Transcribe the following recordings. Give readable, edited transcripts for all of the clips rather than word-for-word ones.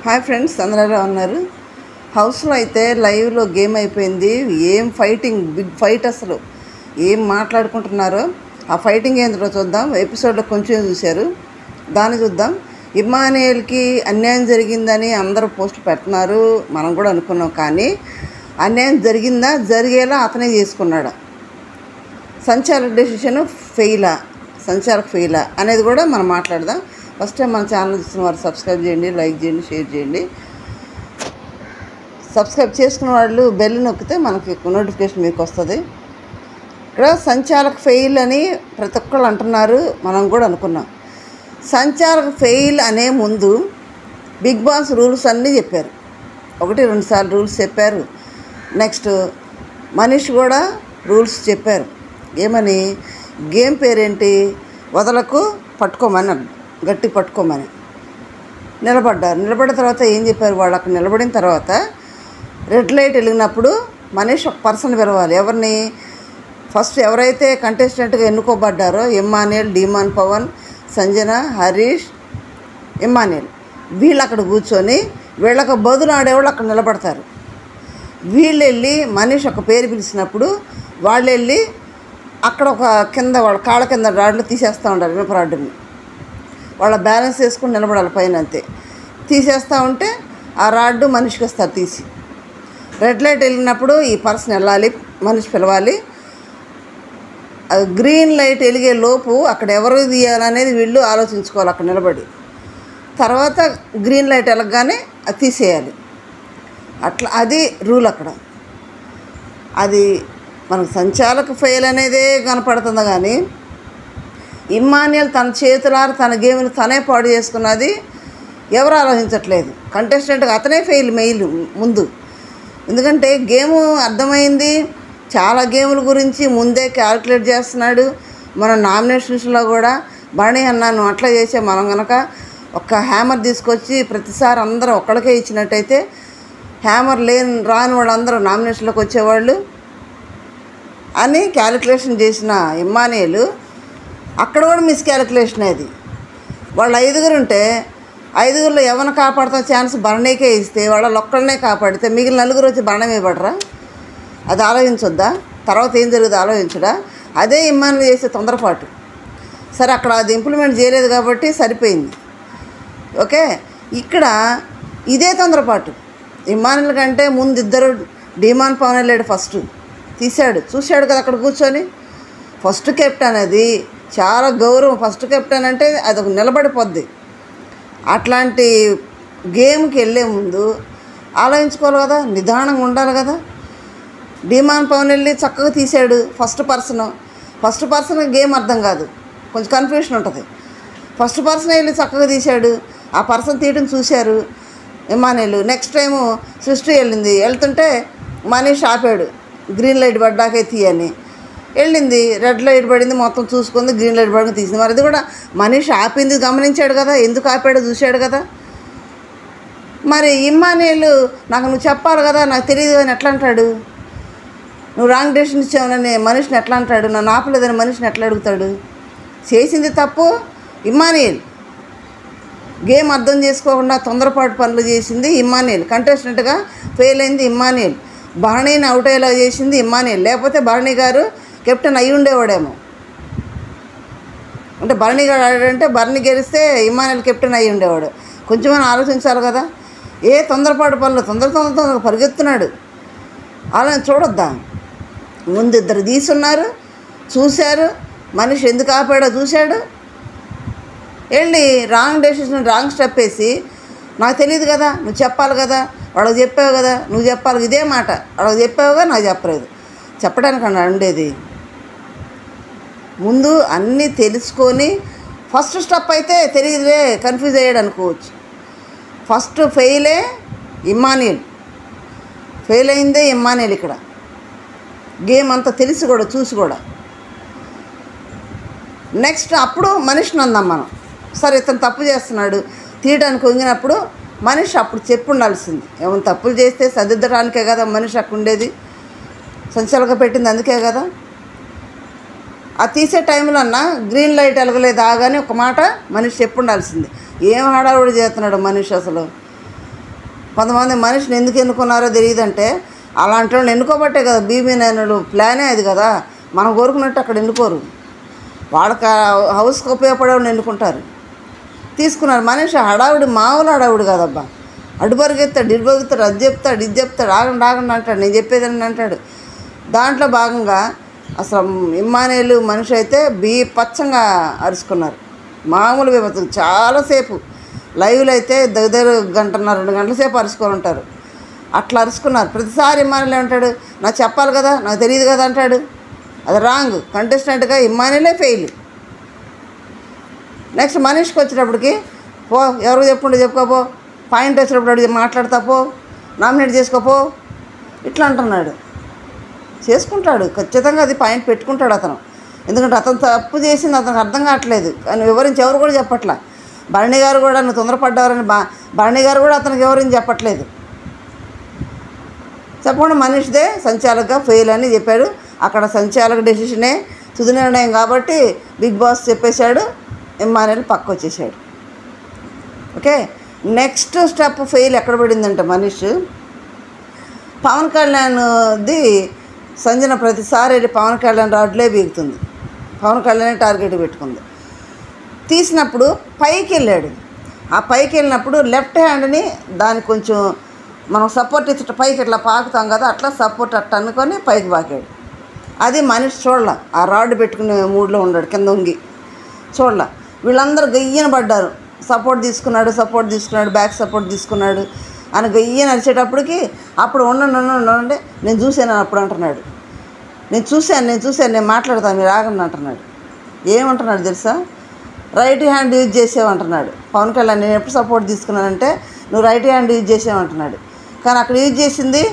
Hi friends, అందరూ ఎలా ఉన్నారు? హౌస్లో అయితే లైవ్లో గేమ్ అయిపోయింది. ఏం ఫైటింగ్, బిగ్ ఫైట్, అసలు ఏం మాట్లాడుకుంటున్నారో ఆ ఫైటింగ్ ఏంటో చూద్దాం. ఎపిసోడ్లో కొంచెం చూశారు, దాన్ని చూద్దాం. ఇమ్మానుయేల్కి అన్యాయం జరిగిందని అందరూ పోస్ట్ పెడుతున్నారు, మనం కూడా అనుకున్నాం. కానీ అన్యాయం జరిగిందా, జరిగేలా అతనే చేసుకున్నాడా, సంచాలక డెసిషన్ సంచాలక ఫెయిలా అనేది కూడా మనం మాట్లాడదాం. ఫస్ట్ టైం మన ఛానల్ చూస్తున్న వారు సబ్స్క్రైబ్ చేయండి, లైక్ చేయండి, షేర్ చేయండి. సబ్స్క్రైబ్ చేసుకున్న వాళ్ళు బెల్ నొక్కితే మనకి నోటిఫికేషన్ మీకు వస్తుంది. ఇక్కడ సంచాలక ఫెయిల్ అని ప్రతి ఒక్కళ్ళు అంటున్నారు, మనం కూడా అనుకున్నాం. సంచాలక ఫెయిల్ అనే ముందు బిగ్ బాస్ రూల్స్ అన్నీ చెప్పారు. 1-2 సార్లు రూల్స్ చెప్పారు. నెక్స్ట్ మనీష్ కూడా రూల్స్ చెప్పారు. ఏమని? గేమ్ పేరేంటి? వదలకు పట్టుకోమని, గట్టి పట్టుకోమని. నిలబడ్డ తర్వాత ఏం చెప్పారు వాళ్ళు? అక్కడ నిలబడిన తర్వాత రెడ్ లైట్ వెలిగినప్పుడు మనీష్ ఒక పర్సన్ పిలవాలి. ఎవరిని? ఫస్ట్ ఎవరైతే కంటెస్టెంట్గా ఎన్నుకోబడ్డారో ఇమ్మానుయేల్, డీమాన్ పవన్, సంజన, హరీష్, ఇమ్మానుయేల్, వీళ్ళు అక్కడ కూర్చొని వీళ్ళకు బదులు ఆడేవాళ్ళు అక్కడ నిలబడతారు. వీళ్ళు వెళ్ళి మనీష్ ఒక పేరు పిలిచినప్పుడు వాళ్ళు వెళ్ళి అక్కడ ఒక కింద వాళ్ళ కాళ్ళ కింద రాడ్లు తీసేస్తూ ఉండాలి. ఇనుప రాడ్డుని వాళ్ళ బ్యాలెన్స్ చేసుకుని నిలబడాలి పైన, అంతే. తీసేస్తూ ఉంటే ఆ రాడ్డు మనిషికి వస్తారు తీసి. రెడ్ లైట్ వెళ్ళినప్పుడు ఈ పర్సన్ వెళ్ళాలి, మనిషి పిలవాలి. గ్రీన్ లైట్ వెలిగే లోపు అక్కడ ఎవరు తీయాలనేది వీళ్ళు ఆలోచించుకోవాలి అక్కడ నిలబడి. తర్వాత గ్రీన్ లైట్ వెళ్ళగానే అది తీసేయాలి. అట్లా అది రూల్ అక్కడ. అది మనకు సంచాలక ఫెయిల్ అనేదే కనపడుతుంది. కానీ ఇమ్మానుయేల్ తన చేతులారా తన గేమ్ని తనే పాడు చేసుకున్నది ఎవరు ఆలోచించట్లేదు. కంటెస్టెంట్గా అతనే మెయిల్ ముందు. ఎందుకంటే గేము అర్థమైంది, చాలా గేముల గురించి ముందే క్యాల్కులేట్ చేస్తున్నాడు. మన నామినేషన్స్లో కూడా బర్నీ అన్నాను అట్లా చేసే మనం కనుక ఒక హ్యామర్ తీసుకొచ్చి ప్రతిసారి అందరూ ఒక్కడికే ఇచ్చినట్టయితే హ్యామర్ రాని వాళ్ళందరూ నామినేషన్లోకి వచ్చేవాళ్ళు అని క్యాలిక్యులేషన్ చేసిన ఇమ్మానుయేల్ అక్కడ కూడా మిస్క్యాలిక్యులేషన్. అది వాళ్ళు 5 ఉంటే 5లో ఎవరిని కాపాడుతాం ఛాన్స్ బర్నీకే ఇస్తే వాళ్ళ ఒక్కడనే కాపాడితే మిగిలిన 4 వచ్చి బర్ణ ఇవ్వడరా? అది ఆలోచించొద్దా? తర్వాత ఏం జరుగుతుందో ఆలోచించడా? అదే ఇమ్మానుయేల్ చేసే తొందరపాటు. సరే, అక్కడ అది ఇంప్లిమెంట్ చేయలేదు కాబట్టి సరిపోయింది, ఓకే. ఇక్కడ ఇదే తొందరపాటు. ఇమ్మానుయేల్ కంటే ముందు ఇద్దరు డీమాన్ పవన్ వెళ్ళాడు, ఫస్ట్ తీశాడు, చూశాడు కదా అక్కడ కూర్చొని. ఫస్ట్ కెప్టెన్ అది చాలా గౌరవం. ఫస్ట్ కెప్టెన్ అంటే అది ఒక నిలబడిపోద్ది. అట్లాంటి గేమ్కి వెళ్ళే ముందు ఆలోచించుకోవాలి కదా, నిదానంగా ఉండాలి కదా. డీమాన్ పవన్ వెళ్ళి చక్కగా తీశాడు. ఫస్ట్ పర్సన్ గేమ్ అర్థం కాదు, కొంచెం కన్ఫ్యూషన్ ఉంటుంది. ఫస్ట్ పర్సన్ వెళ్ళి చక్కగా తీశాడు. ఆ పర్సన్ తీయడం చూశారు ఇమ్మానుయేల్. నెక్స్ట్ టైము సృష్టి వెళ్తుంటే మనీష్ ఆపాడు, గ్రీన్ లైట్ పడ్డాకే తీయని. వెళ్ళింది, రెడ్ లైట్ పడింది, మొత్తం చూసుకుంది, గ్రీన్ లైట్ పడక తీసింది. మరి అది కూడా మనీష్ ఆపింది గమనించాడు కదా, ఎందుకు ఆపాడో చూశాడు కదా. మరి ఇమ్మానుయేల్ నాకు నువ్వు చెప్పాలి కదా, నాకు తెలియదు అని ఎట్లా అంటాడు? నువ్వు రాంగ్ డెసిషన్ ఇచ్చావునని మనిషిని ఎట్లా అంటాడు? నన్ను ఆపలేదని మనిషిని ఎట్లా అడుగుతాడు? చేసింది తప్పు ఇమ్మానుయేల్. గేమ్ అర్థం చేసుకోకుండా తొందరపాటు పనులు చేసింది ఇమ్మానుయేల్. కంటెస్టెంట్గా ఫెయిల్ అయింది ఇమ్మానుయేల్. బర్నీని అవుట్ అయ్యేలా చేసింది ఇమ్మానుయేల్. లేకపోతే బర్నీ గారు కెప్టెన్ అయి ఉండేవాడేమో. అంటే బర్నీ గారు ఆడాడంటే బర్నీ గెలిస్తే ఇమ్మానుయేల్ కెప్టెన్ అయి ఉండేవాడు. కొంచెమైనా ఆలోచించాలి కదా. తొందరపాటు పనులు, తొందర పరిగెత్తున్నాడు. అలా చూడొద్దా? ముందు ఇద్దరు తీసున్నారు, చూశారు, మనిషి ఎందుకు ఆపాడో చూశాడు. వెళ్ళి రాంగ్ డెసిషన్, రాంగ్ స్టెప్ వేసి నాకు తెలియదు కదా, నువ్వు చెప్పాలి కదా, వాళ్ళకి చెప్పావు కదా, నువ్వు చెప్పాలి. ఇదే మాట, వాళ్ళకి చెప్పావుగా, నాకు చెప్పలేదు. చెప్పడానికి అన్నా ఉండేది. ముందు అన్నీ తెలుసుకొని ఫస్ట్ స్టెప్ అయితే తెలియదులే, కన్ఫ్యూజ్ అయ్యాడు అనుకోవచ్చు. ఫస్ట్ ఫెయిలే ఇమ్మానుయేల్, ఫెయిల్ అయిందే ఇమ్మానుయేల్. ఇక్కడ గేమ్ అంతా తెలిసి కూడా చూసి కూడా. నెక్స్ట్ అప్పుడు మనిషిని అందాం మనం. సరే, ఇతను తప్పు చేస్తున్నాడు, తీయడానికి వంగినప్పుడు మనిషి అప్పుడు చెప్పు ఉండాల్సింది. ఏమైనా తప్పులు చేస్తే సరిదిద్దడానికే కదా మనిషి అక్కడ ఉండేది, సంచలక పెట్టింది అందుకే కదా. ఆ తీసే టైంలో అన్నా గ్రీన్ లైట్ వెలగలేదు ఆగానే ఒక మాట మనిషి చెప్పు ఉండాల్సింది. ఏం హడావుడి చేస్తున్నాడు మనిషి అసలు. కొంతమంది మనిషిని ఎందుకు ఎన్నుకున్నారో తెలియదంటే అలాంటి వాళ్ళు ఎన్నుకోబట్టే కదా బీబీ నైన్లు ప్లానే అది కదా. మనం కోరుకున్నట్టు అక్కడ ఎన్నుకోరు, వాళ్ళకి హౌస్కి ఉపయోగపడేవాడిని ఎన్నుకుంటారు. తీసుకున్నారు. మనిషి హడావుడి మామూలు హడావుడి కాదబ్బా. అడ్డు పరిగెత్తాడు, ఇటు పరిగెత్తాడు, అది చెప్తాడు, ఇది చెప్తాడు, ఆగండి ఆగండి అంటాడు, నేను చెప్పేదని అంటాడు. దాంట్లో భాగంగా అసలు ఇమ్మానుయేలు మనిషి అయితే బీపచ్చంగా అరుచుకున్నారు. మామూలు విపత్తు. చాలాసేపు లైవ్లో అయితే దగ్గర గంటన్నర 2 గంటల సేపు అరుచుకొని ఉంటారు. అట్లా అరుచుకున్నారు. ప్రతిసారి ఇమ్మానుయేలు అంటాడు, నాకు చెప్పాలి కదా, నాకు తెలియదు కదా అంటాడు. అది రాంగ్. కంటెస్టెంట్గా ఇమ్మానుయేలే ఫెయిల్. నెక్స్ట్ మనిషికి వచ్చేటప్పటికి పో, ఎవరు చెప్పుకుంటే చెప్పుకోపో, పాయింట్ వచ్చినప్పుడు అడిగి మాట్లాడతా పో, నామినేట్ చేసుకోపో, ఇట్లా అంటున్నాడు. చేసుకుంటాడు ఖచ్చితంగా, అది పాయింట్ పెట్టుకుంటాడు అతను. ఎందుకంటే అతను తప్పు చేసింది అతనికి అర్థం కావట్లేదు, కానీ వివరించి ఎవరు కూడా చెప్పట్లా. భరణి గారు కూడా నువ్వు తొందరపడ్డావని భరణి గారు కూడా అతనికి వివరించి చెప్పట్లేదు. చెప్పకుండా మనిషిదే సంచాలకుగా ఫెయిల్ అని చెప్పాడు. అక్కడ సంచాలక డెసిషనే తుది నిర్ణయం కాబట్టి బిగ్ బాస్ చెప్పేశాడు. ఇమ్మానుయేల్ పక్క వచ్చేసాడు. ఓకే, నెక్స్ట్ స్టెప్ ఫెయిల్ ఎక్కడ పడిందంటే మనిషి పవన్ కళ్యాణ్ది. సంజన ప్రతిసారి వెళ్ళి పవన్ కళ్యాణ్ రాడ్లే బీగుతుంది, పవన్ కళ్యాణ్ టార్గెట్ పెట్టుకుంది. తీసినప్పుడు పైకి వెళ్ళాడు. ఆ పైకి వెళ్ళినప్పుడు లెఫ్ట్ హ్యాండ్ని దానికి కొంచెం మనం సపోర్ట్ ఇచ్చి పైకి ఇట్లా పాకుతాం కదా, అట్లా సపోర్ట్ అట్ట అనుకొని పైకి పాకాడు. అది మనిషి చూడలే, ఆ రాడ్ పెట్టుకునే మూడ్లో ఉన్నాడు, కింద ఉంగి చూడలే. వీళ్ళందరూ గయ్యన పడ్డారు. సపోర్ట్ తీసుకున్నాడు, బ్యాక్ సపోర్ట్ తీసుకున్నాడు అని గయ్యని అరిచేటప్పటికి అప్పుడు ఉండండి నేను చూశాను అప్పుడు అంటున్నాడు. నేను చూశాను నేను మాట్లాడతాను మీరు ఆగండి అంటున్నాడు. ఏమంటున్నాడు తెలుసా, రైట్ హ్యాండ్ యూజ్ చేసేవంటున్నాడు పవన్ కళ్యాణ్. నేను ఎప్పుడు సపోర్ట్ తీసుకున్నానంటే నువ్వు రైట్ హ్యాండ్ యూజ్ చేసేవంటున్నాడు. కానీ అక్కడ యూజ్ చేసింది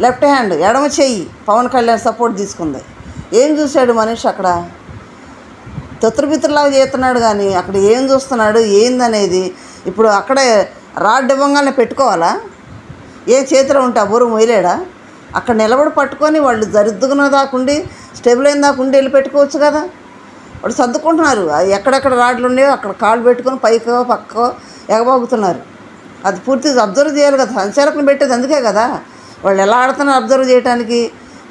లెఫ్ట్ హ్యాండ్, ఎడమ చెయ్యి. పవన్ కళ్యాణ్ సపోర్ట్ తీసుకుంది. ఏం చూశాడు మనిషి అక్కడ, తొత్తురుపిత్రులాగా చేస్తున్నాడు. కానీ అక్కడ ఏం చూస్తున్నాడు ఏందనేది ఇప్పుడు అక్కడే రాడ్ ఇవ్వంగానే పెట్టుకోవాలా, ఏ చేతిలో ఉంటే ఆ బుర్ర మొయ్యలేడా? అక్కడ నిలబడి పట్టుకొని వాళ్ళు దరిద్దుకున్న దాకుండి స్టేబుల్ అయిన దాకుండి వెళ్ళి పెట్టుకోవచ్చు కదా. వాళ్ళు సర్దుకుంటున్నారు. ఎక్కడెక్కడ రాడ్లు ఉన్నాయో అక్కడ కాళ్ళు పెట్టుకొని పైకో పక్కో ఎగబాగుతున్నారు. అది పూర్తిగా అబ్జర్వ్ చేయాలి కదా, సంచాలకుని పెట్టేది అందుకే కదా. వాళ్ళు ఎలా ఆడుతున్నారు అబ్జర్వ్ చేయడానికి,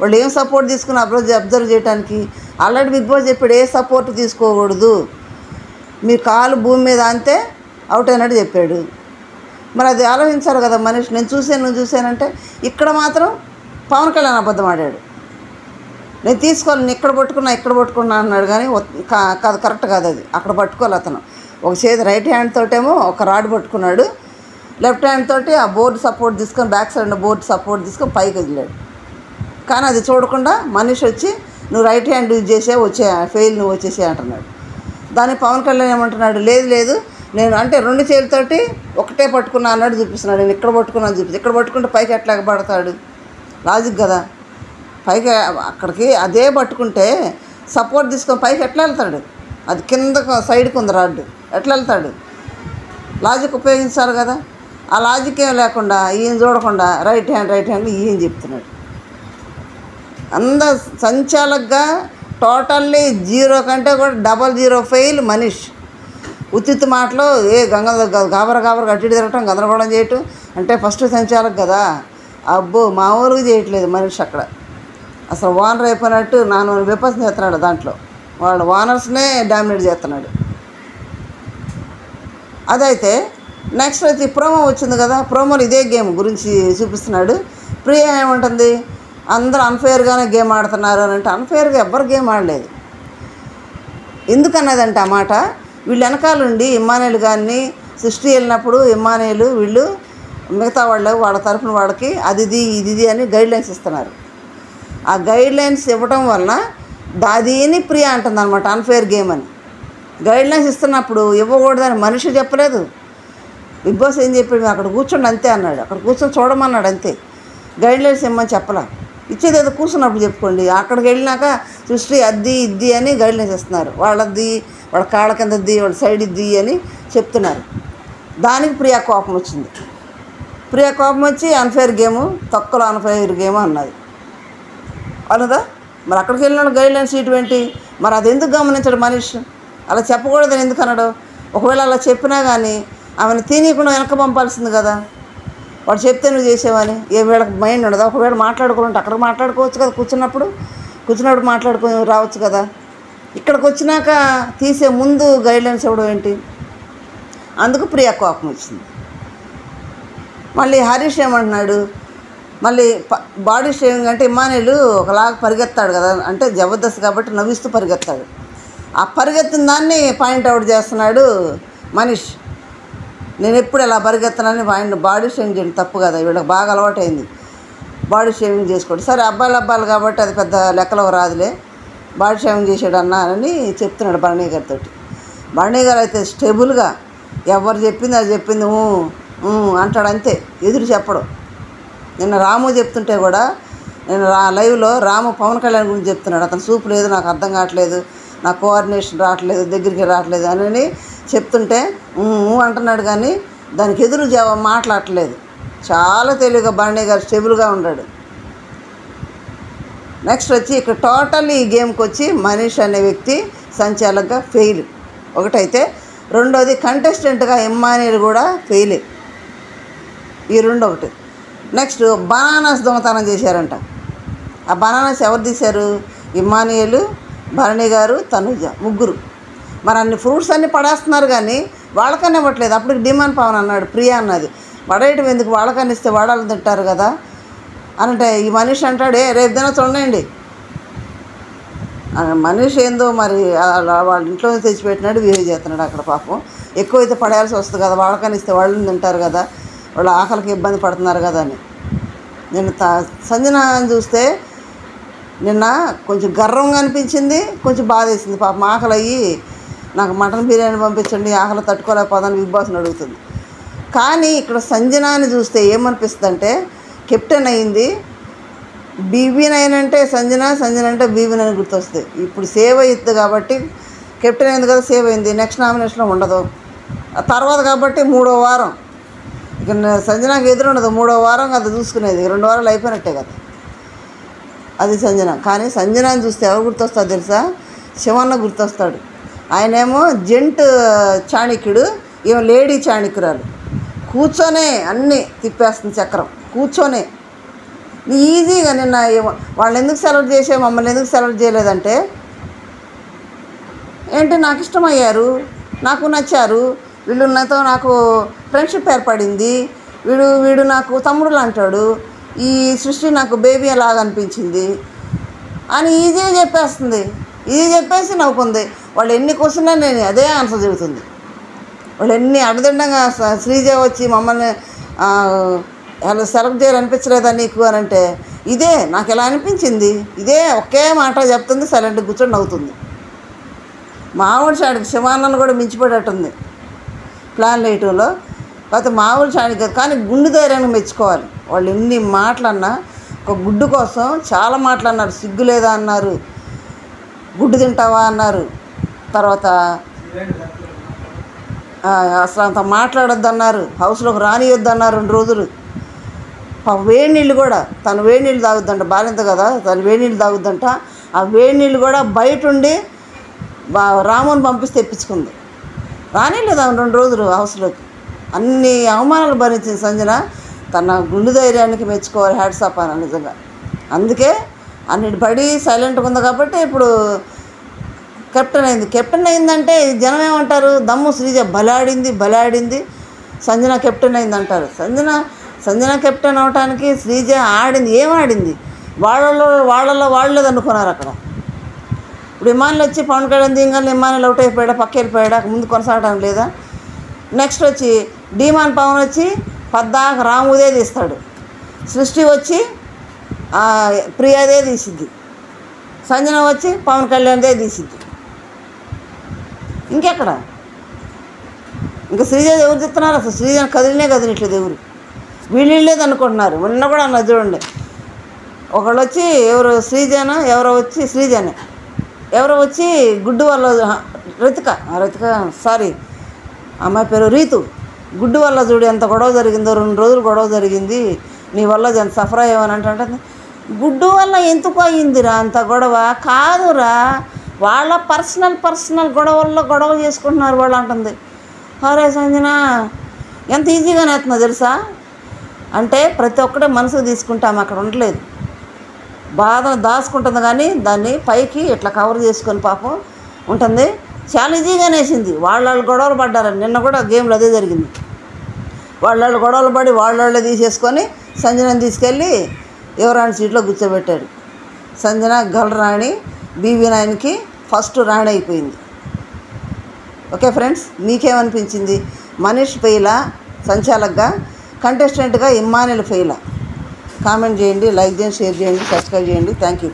వాళ్ళు ఏం సపోర్ట్ తీసుకుని అబ్జర్వ్ చేయడానికి. ఆల్రెడీ బిగ్ బాస్ చెప్పాడు, ఏ సపోర్ట్ తీసుకోకూడదు, మీ కాలు భూమి మీద అంతే అవుట్ అయినట్టు చెప్పాడు. మరి అది ఆలోచించారు కదా మనిషి. నేను చూశానంటే ఇక్కడ మాత్రం పవన్ కళ్యాణ్ అబద్ధం ఆడాడు. నేను తీసుకోవాలి, నేను ఇక్కడ పట్టుకున్నా అన్నాడు. కానీ కాదు, కరెక్ట్ కాదు అది. అక్కడ పట్టుకోవాలి అతను. ఒక చేతి రైట్ హ్యాండ్ తోటేమో ఒక రాడ్ పట్టుకున్నాడు, లెఫ్ట్ హ్యాండ్ తోటి ఆ బోర్డు సపోర్ట్ తీసుకొని బ్యాక్ సైడ్ ఉన్న బోర్డు సపోర్ట్ తీసుకొని పైకి వదిలాడు. కానీ అది చూడకుండా మనిషి వచ్చి నువ్వు రైట్ హ్యాండ్ యూజ్ చేసే ఫెయిల్ నువ్వు వచ్చేసే అంటున్నాడు. దానికి పవన్ కళ్యాణ్ ఏమంటున్నాడు, లేదు నేను అంటే 2 చేతులతోటి ఒకటే పట్టుకున్నా అన్నాడు చూపిస్తున్నాడు. నేను ఇక్కడ పట్టుకున్నాను చూపిస్తాను. ఇక్కడ పట్టుకుంటే పైకి ఎట్లా ఎగబడతాడు, లాజిక్ కదా. పైకి అక్కడికి అదే పట్టుకుంటే సపోర్ట్ తీసుకొని పైకి ఎట్లా వెళ్తాడు, అది కింద సైడ్కి ఉంది రాడ్డు, ఎట్లా వెళ్తాడు? లాజిక్ ఉపయోగించాలి కదా. ఆ లాజిక్ ఏం లేకుండా ఈయన చూడకుండా రైట్ హ్యాండ్ ఈయన చెప్తున్నాడు. సంచాలకుగా టోటల్లీ 0 కంటే కూడా 00 ఫెయిల్ మనిషి. ఉచిత మాటలు గాబర అటు తిరగటం, గందరగోళం చేయటం. అంటే ఫస్ట్ సంచాలక్ కదా, అబ్బో మామూలుగా చేయట్లేదు మనిషి. అక్కడ అసలు ఓనర్ అయిపోయినట్టు నాన్న విపత్సం చేస్తున్నాడు. దాంట్లో వాడు ఓనర్స్నే డామినేట్ చేస్తున్నాడు. అదైతే నెక్స్ట్ వచ్చి ప్రోమో వచ్చింది కదా, ప్రోమోలు ఇదే గేమ్ గురించి చూపిస్తున్నాడు. ప్రియా ఏమంటుంది, అందరూ అన్ఫేర్గానే గేమ్ ఆడుతున్నారు అని అంటే అన్ఫేర్గా ఎవ్వరు గేమ్ ఆడలేదు. ఎందుకన్నదంటే ఆ మాట, వీళ్ళు వెనకాలండి ఇమ్మానుయేల్ గారిని సృష్టి వెళ్ళినప్పుడు ఇమ్మానుయేల్ వీళ్ళు మిగతా వాళ్ళ తరఫున వాళ్ళకి అది ఇది అని గైడ్లైన్స్ ఇస్తున్నారు. ఆ గైడ్లైన్స్ ఇవ్వడం వలన దాదీని ప్రియా అంటుంది అనమాట అన్ఫేర్ గేమ్ అని. గైడ్లైన్స్ ఇస్తున్నప్పుడు ఇవ్వకూడదని మనిషి చెప్పలేదు. బిగ్ బాస్ ఏం చెప్పాడు, అక్కడ కూర్చోండి అంతే అన్నాడు. అక్కడ కూర్చొని చూడమన్నాడు అంతే, గైడ్లైన్స్ ఇమ్మని చెప్పలా. ఇచ్చేది ఏదో కూర్చున్నప్పుడు చెప్పుకోండి. అక్కడికి వెళ్ళినాక సృష్టి అద్ది ఇద్ది అని గైడ్లైన్స్ ఇస్తున్నారు. వాళ్ళది వాళ్ళ కాళ్ళ కింద ఇద్ది, వాళ్ళ సైడ్ ఇద్ది అని చెప్తున్నారు. దానికి ప్రియా కోపం వచ్చింది. ప్రియా కోపం వచ్చి అన్ఫేర్ గేము, తక్కువలో అన్ఫేర్ గేమ్ అన్నది అన్నదా. మరి అక్కడికి వెళ్ళిన గైడ్లైన్స్ ఇటువంటి, మరి అది ఎందుకు గమనించడు మనిషి? అలా చెప్పకూడదని ఎందుకు అన్నాడు? ఒకవేళ అలా చెప్పినా కానీ ఆమెను తినకుండా వెనక పంపాల్సింది కదా. వాడు చెప్తే నువ్వు చేసేవని వీళ్ళకి మైండ్ ఉండదు. ఒకవేళ మాట్లాడుకోవాలంటే అక్కడ మాట్లాడుకోవచ్చు కదా, కూర్చున్నప్పుడు మాట్లాడుకొని రావచ్చు కదా. ఇక్కడికి వచ్చినాక తీసే ముందు గైడ్లైన్స్ ఇవ్వడం ఏంటి? అందుకు ప్రియా కోపం వచ్చింది. మళ్ళీ హరీష్ ఏమంటున్నాడు, మళ్ళీ బాడీ షేవింగ్ అంటే ఇమ్మానుయేలు ఒకలాగా పరిగెత్తాడు కదా, అంటే జబర్దస్త్ కాబట్టి నవ్విస్తూ పరిగెత్తాడు. ఆ పరిగెత్తిన దాన్ని పాయింట్అవుట్ చేస్తున్నాడు మనీష్. నేను ఎప్పుడు ఇలా పరిగెత్తనని బాడీ షేవింగ్ చేయడం తప్పు కదా, వీళ్ళకి బాగా అలవాటైంది బాడీ షేవింగ్ చేసుకోండి. సరే అబ్బాయిలు కాబట్టి అది పెద్ద లెక్కలో రాదులే, బాడీ షేవింగ్ చేసాడు అన్నా అని చెప్తున్నాడు భరణి గారితో. భరణి గారు అయితే స్టేబుల్గా ఎవరు చెప్పింది అది చెప్పింది అంటాడు, అంతే, ఎదురు చెప్పడం. నిన్న రాము చెప్తుంటే కూడా, నేను లైవ్లో రాము పవన్ కళ్యాణ్ గురించి చెప్తున్నాడు. అతను చూపు లేదు, నాకు అర్థం కావట్లేదు, నా కోఆర్డినేషన్ రావట్లేదు, దగ్గరికి రావట్లేదు అని చెప్తుంటే అంటున్నాడు, కానీ దానికి ఎదురు మాట్లాడట్లేదు. చాలా తెలివిగా భరణి గారు స్టేబుల్గా ఉన్నాడు. నెక్స్ట్ వచ్చి ఇక్కడ టోటల్ ఈ గేమ్కి వచ్చి మనీష్ అనే వ్యక్తి సంచాలకుగా ఫెయిల్ ఒకటైతే, రెండోది కంటెస్టెంట్గా ఇమ్మానుయేల్ కూడా ఫెయిలే. ఈ రెండు ఒకటి. నెక్స్ట్ బనానాస్ దొంగతనం చేశారంట. ఆ బనానాస్ ఎవరు తీశారు? ఇమ్మానుయేల్, భరణి గారు, తనుజ, ముగ్గురు. మరి అన్ని ఫ్రూట్స్ అన్నీ పడేస్తున్నారు కానీ వాళ్ళకన్నా ఇవ్వట్లేదు. అప్పుడు డిమాండ్ పవన్ అన్నాడు, ప్రియా అన్నది, పడేయటం ఎందుకు, వాళ్ళకన్నా ఇస్తే వాడాలని తింటారు కదా అంటే ఈ మనిషి అంటాడు, రేపు దిన చూడండి. మనిషి ఏందో మరి వాళ్ళ ఇంట్లో తెచ్చిపెట్టినాడు, బిహేవ్ చేస్తున్నాడు అక్కడ. పాపం ఎక్కువైతే పడేయాల్సి వస్తుంది కదా, వాళ్ళకన్నా ఇస్తే వాళ్ళని తింటారు కదా, వాళ్ళు ఆకలికి ఇబ్బంది పడుతున్నారు కదా అని. నేను సంజనాని చూస్తే నిన్న కొంచెం గర్వంగా అనిపించింది, కొంచెం బాధ వేసింది. పాపం ఆకలి అయ్యి నాకు మటన్ బిర్యానీ పంపించండి, ఆకలి తట్టుకోలేకపోదాన్ని బిగ్ బాస్ని అడుగుతుంది. కానీ ఇక్కడ సంజనాని చూస్తే ఏమనిపిస్తుంది అంటే, కెప్టెన్ అయింది, బీబీ9 అంటే సంజన అంటే బీబీ9 గుర్తొస్తుంది. ఇప్పుడు సేవ్ అయ్యిద్ది కాబట్టి కెప్టెన్ అయింది కదా, సేవ్ అయింది, నెక్స్ట్ నామినేషన్లో ఉండదు. తర్వాత కాబట్టి 3వ వారం ఇక సంజనాకి ఎదురు ఉండదు, 3వ వారం కదా చూసుకునేది, 2 వారాలు అయిపోయినట్టే కదా అది సంజన. కానీ సంజనాని చూస్తే ఎవరు గుర్తొస్తాడు తెలుసా? శివన్న గుర్తొస్తాడు. ఆయనేమో జెంట్ చాణక్యుడు, ఏమో లేడీ చాణక్యురాలు. కూర్చొనే అన్నీ తిప్పేస్తుంది చక్రం, కూర్చొనే ఈజీగా. నిన్న వాళ్ళని ఎందుకు సెలెక్ట్ చేసే, మమ్మల్ని ఎందుకు సెలెక్ట్ చేయలేదంటే, ఏంటి నాకు ఇష్టమయ్యారు, నాకు నచ్చారు, వీళ్ళు నాతో నాకు ఫ్రెండ్షిప్ ఏర్పడింది, వీడు నాకు తమ్ముడు అంటాడు, ఈ సృష్టి నాకు బేబీ లాగా అనిపించింది అని ఈజీగా చెప్పేస్తుంది. ఇది చెప్పేసి నవ్వుకుంది. వాళ్ళు ఎన్ని క్వశ్చన్లు నేను అదే ఆన్సర్ చెబుతుంది. వాళ్ళు ఎన్ని అడదండంగా శ్రీజ వచ్చి మమ్మల్ని సెలెక్ట్ చేయాలనిపించలేదా నీకు అని అంటే, ఇదే నాకు ఎలా అనిపించింది, ఇదే ఒకే మాట చెప్తుంది, సైలెంట్గా కూర్చొని నవ్వుతుంది. మామూలు చాడికి శివాన్నను కూడా మించిపోయేటట్టుంది ప్లాన్ వేయటంలో. కాకపోతే మామూలు చాడికి కాదు, కానీ గుండె ధైర్యాన్ని మెచ్చుకోవాలి. వాళ్ళు ఎన్ని మాటలన్నా ఒక గుడ్డు కోసం చాలా మాటలన్నారు. సిగ్గు లేదా అన్నారు, గుడ్డు తింటావా అన్నారు, తర్వాత అసలు అంత మాట్లాడొద్దు అన్నారు, హౌస్లోకి రానియొద్దు అన్నారు 2 రోజులు. వేడి నీళ్ళు కూడా, తను వేడి నీళ్ళు తాగుద్దంట, బాలింత కదా, తను వేడి నీళ్ళు తాగుద్దంట. ఆ వేడి నీళ్ళు కూడా బయట ఉండి రాముని పంపిస్తే తెప్పించుకుంది. రానిలేదు ఆమె 2 రోజులు హౌస్లోకి. అన్ని అవమానాలు భరించింది సంజన. తన గుండె ధైర్యానికి మెచ్చుకోవాలి, హ్యాట్స్ ఆఫ్ అని నిజంగా. అందుకే అన్నిటి పడి సైలెంట్గా ఉంది కాబట్టి ఇప్పుడు కెప్టెన్ అయింది. కెప్టెన్ అయిందంటే జనం ఏమంటారు, దమ్ము శ్రీజ బలాడింది, సంజన కెప్టెన్ అయింది అంటారు. సంజన కెప్టెన్ అవడానికి శ్రీజ ఆడింది, ఏం ఆడింది, వాళ్ళలో వాళ్ళేది అనుకున్నారు అక్కడ. ఇప్పుడు ఇమానుయేల్ వచ్చి పవన్ కళ్యాణ్ దింగానే ఇమానుయేల్ అవుట్ అయిపోయాడా, పక్క వెళ్ళిపోయాడా, ముందు కొనసాగడం లేదా. నెక్స్ట్ వచ్చి డిమాండ్ పవన్ వచ్చి పద్దాక రాముదే తీస్తాడు, సృష్టి వచ్చి ప్రియాదే తీసిద్ది, సంజన వచ్చి పవన్ కళ్యాణ్దే తీసిద్ది. ఇంకెక్కడ ఇంకా శ్రీజ ఎవరు చెప్తున్నారు? అసలు శ్రీజను కదిలినట్లేదు ఎవరు, వీళ్ళేది అనుకుంటున్నారు. మొన్న కూడా అన్నది చూడండి, ఒకళ్ళు వచ్చి ఎవరు శ్రీజన, ఎవరో వచ్చి గుడ్డు వల్ల రితిక సారీ అమ్మాయి పేరు రీతు, గుడ్డు వల్ల చూడు ఎంత గొడవ జరిగిందో, 2 రోజులు గొడవ జరిగింది, నీ వల్ల ఎంత సఫర్ అయ్యావని అంటే, గుడ్డు వల్ల ఎందుకు అయ్యిందిరా అంత గొడవ? కాదురా, వాళ్ళ పర్సనల్ గొడవ చేసుకుంటున్నారు వాళ్ళు అంటుంది. అరే సంజన ఎంత ఈజీగా నేస్తున్నా తెలుసా? అంటే ప్రతి ఒక్కటే మనసుకు తీసుకుంటాం, అక్కడ ఉండలేదు. బాధను దాచుకుంటుంది కానీ దాన్ని పైకి ఇట్లా కవర్ చేసుకొని పాపం ఉంటుంది. చాలా ఈజీగానే వేసింది. వాళ్ళు గొడవలు పడ్డారు. నిన్న కూడా గేమ్లో అదే జరిగింది. వాళ్ళు గొడవలు పడి వాళ్ళే తీసేసుకొని సంజనని తీసుకెళ్ళి యువరాణి సీట్లో కూర్చోబెట్టాడు. సంజన గల్రాణి BV9కి ఫస్ట్ రాణి అయిపోయింది. ఓకే ఫ్రెండ్స్, మీకేమనిపించింది? మనీష్ ఫెయిలా సంచాలక్గా, కంటెస్టెంట్గా ఇమ్మానుయల్ ఫెయిలా? కామెంట్ చేయండి, లైక్ చేయండి, షేర్ చేయండి, సబ్స్క్రైబ్ చేయండి. Thank you.